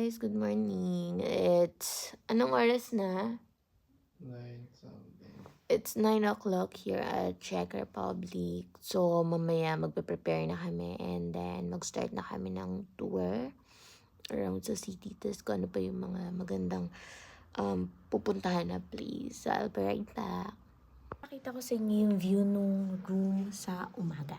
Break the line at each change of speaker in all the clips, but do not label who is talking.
guys, good morning. Anong oras na?
9 something.
It's 9 o'clock here at Czech Republic. So, mamaya magpe-prepare na kami and then mag-start na kami ng tour around sa city. Tapos kung ano pa yung mga magandang pupuntahan na place. So, I'll be right back. Pakita ko sa inyo yung view nung room sa umaga.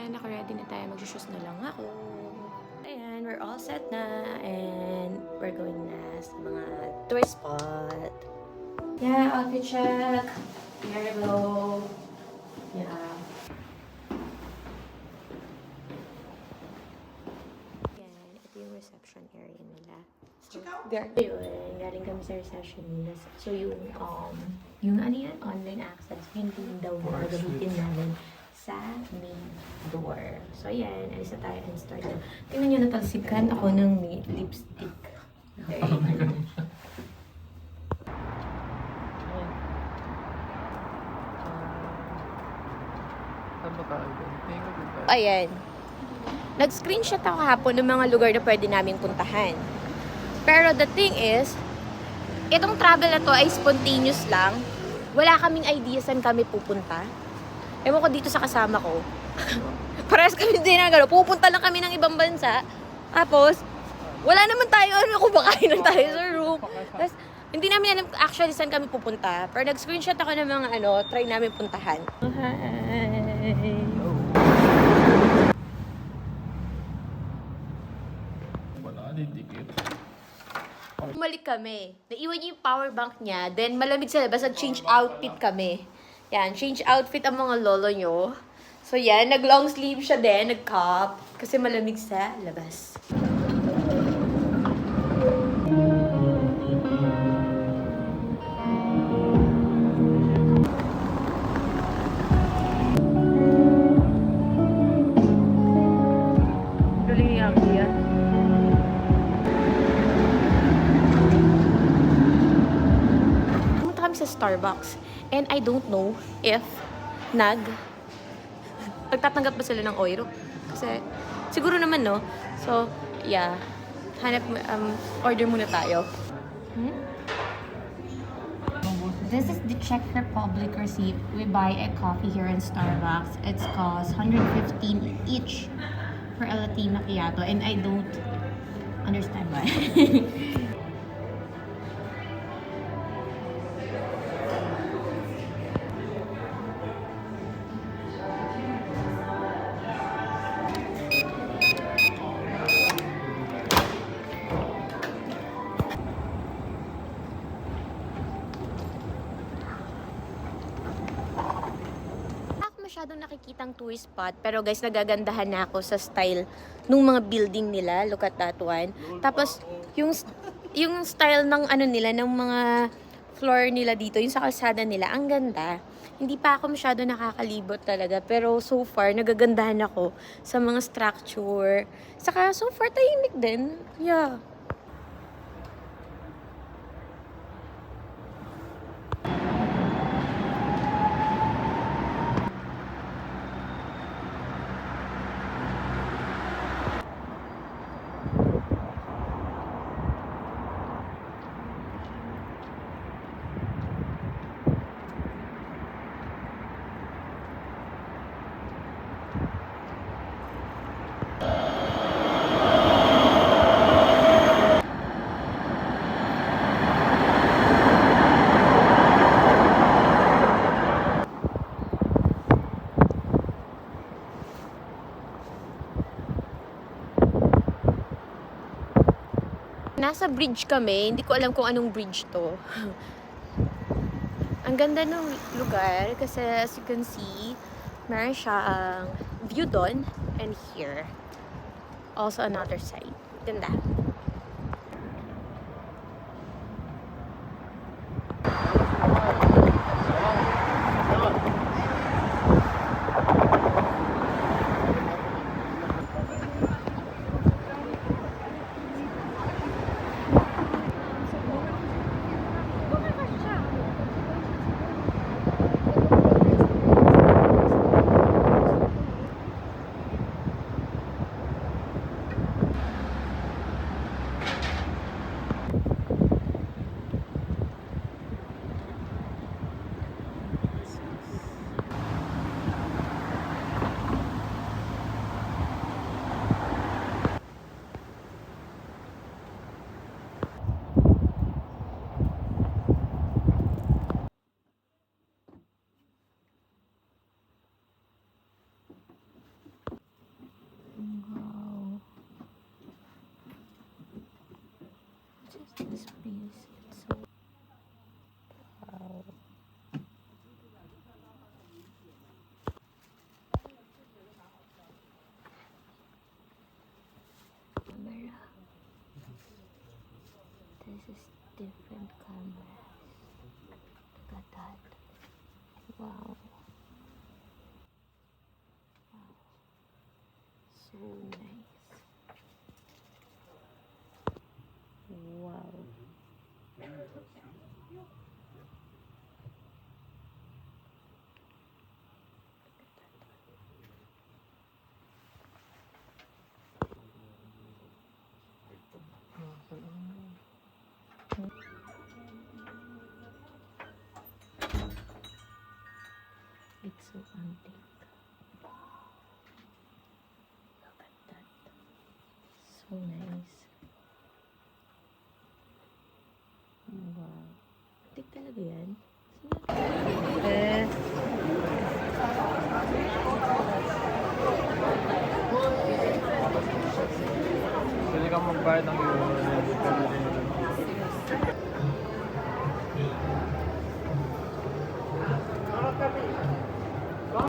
Naka-ready na tayo. Mag-shoes na lang ako. Ayan, we're all set na. And we're going na sa mga tour spot. Yeah, outfit check. Here we go. Yeah. Ayan, ito yung reception area nila. So, yun, galing kami sa reception nila. So, yung ano yan? Online access. Yun daw na gagamitin namin sa main door. So, ayan. Alis na tayo and start na. Tingnan nyo, natalsikan ako ng lipstick. There you go. Ayan. Nag-screenshot ako hapon ng mga lugar na pwede naming puntahan. Pero the thing is, itong travel na to ay spontaneous lang. Wala kaming idea saan kami pupunta. Ewan ko dito sa kasama ko. Parehas kami din na gano'n. Pupunta lang kami ng ibang bansa. Tapos, wala naman tayo. Kung bakain lang tayo sa room. Tapos, hindi namin alam actually saan kami pupunta. Pero nag-screenshot ako ng mga try namin puntahan. Hi!
Wala, didikit.
Umalik kami. Naiwan niya yung power bank niya. Then, malamig sa labas. Nag-change outfit kami. Yan, change outfit ang mga lolo nyo. So, yan. Nag-long sleeve siya din. Nag-cup. Kasi malamig sa labas. Pumunta kami sa Starbucks. And I don't know if nagtatanggap ba sila ng Euro? Kasi, siguro naman, no? So, yeah. Order muna tayo. This is the Czech Republic receipt. We buy a coffee here in Starbucks. It's cost 115 each for a latte macchiato. And I don't understand why. Masyadong nakikitang tourist spot, pero guys, nagagandahan na ako sa style nung mga building nila. Look at that one. Tapos yung style ng nila, ng mga floor nila dito, yung sa kalsada nila, ang ganda. Hindi pa ako masyado nakakalibot talaga, pero so far nagagandahan ako sa mga structure. Saka so far tahimik din. Yeah. Nasa bridge kami. Hindi ko alam kung anong bridge to. Ang ganda ng lugar kasi as you can see, meron siyang view doon and here. Also another side. Ganda. Wow. Just this place. It's so wow. Camera. This is different cameras. Look at that. Wow. Wow. So nice. Wow. It's so antique. Look at that. So nice. Wow. Antique talaga yan.
Pwede kang magbayad ng euro.